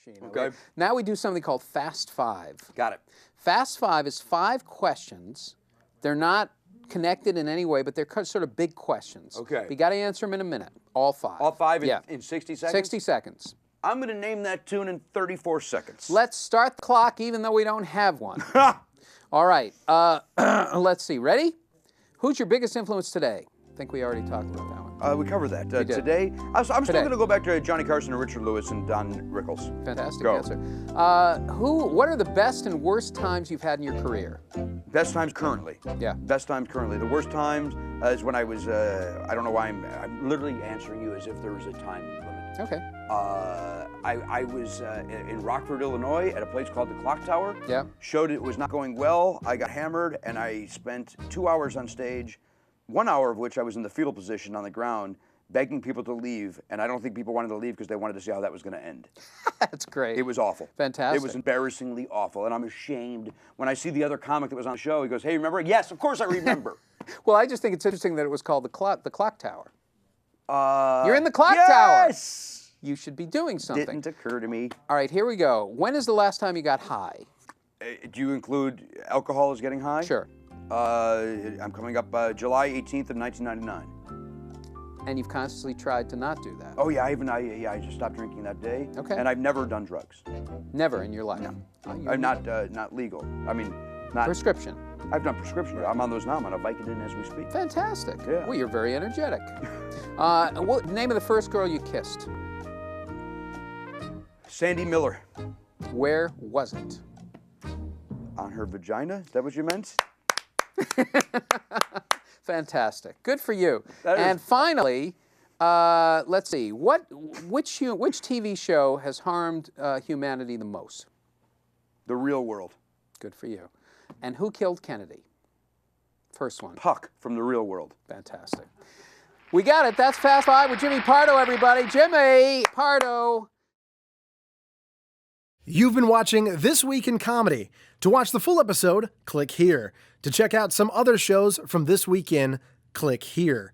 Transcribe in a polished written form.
machine. Okay. Now we do something called Fast Five. Got it. Fast Five is 5 questions. They're not connected in any way, but they're sort of big questions. Okay. But you got to answer them in a minute. All 5. All 5 Yeah. in 60 seconds? 60 seconds. I'm going to name that tune in 34 seconds. Let's start the clock, even though we don't have one. All right. Let's see. Ready? Who's your biggest influence today? I think we already talked about that one. We covered that. did. Today, I'm still Today. going to go back to Johnny Carson and Richard Lewis and Don Rickles. Fantastic Go. answer. What are the best and worst times you've had in your career? Best times currently. Yeah. Best times currently. The worst times is when I was, I don't know why I'm literally answering you as if there was a time limit. Okay. I was in Rockford, Illinois at a place called the Clock Tower. Yeah. Showed it was not going well. I got hammered and I spent 2 hours on stage, 1 hour of which I was in the fetal position on the ground, begging people to leave, and I don't think people wanted to leave because they wanted to see how that was going to end. That's great. It was awful. Fantastic. It was embarrassingly awful, and I'm ashamed. When I see the other comic that was on the show, he goes, "Hey, remember?" Yes, of course I remember. Well, I just think it's interesting that it was called the Clock Tower. You're You're in the Clock Tower. Yes! You should be doing something. Didn't occur to me. All right, here we go. When is the last time you got high? Do you include alcohol as getting high? Sure. I'm coming up July 18th of 1999. And you've constantly tried to not do that. Oh yeah, I just stopped drinking that day. Okay. And I've never done drugs. Never in your life. No. You- I'm not legal. I mean, not. Prescription. I've done prescription. I'm on those now. I'm on a Vicodin as we speak. Fantastic. Yeah. Well, you're very energetic. What name of the first girl you kissed? Sandy Miller. Where was it? On her vagina? Is that what you meant? Fantastic. Good for you. That is- And finally, let's see. Which TV show has harmed humanity the most? The Real World. Good for you. And who killed Kennedy? First one. Puck from The Real World. Fantastic. We got it. That's Fast Five with Jimmy Pardo, everybody. Jimmy Pardo. You've been watching This Week in Comedy. To watch the full episode, click here. To check out some other shows from This Week In, click here.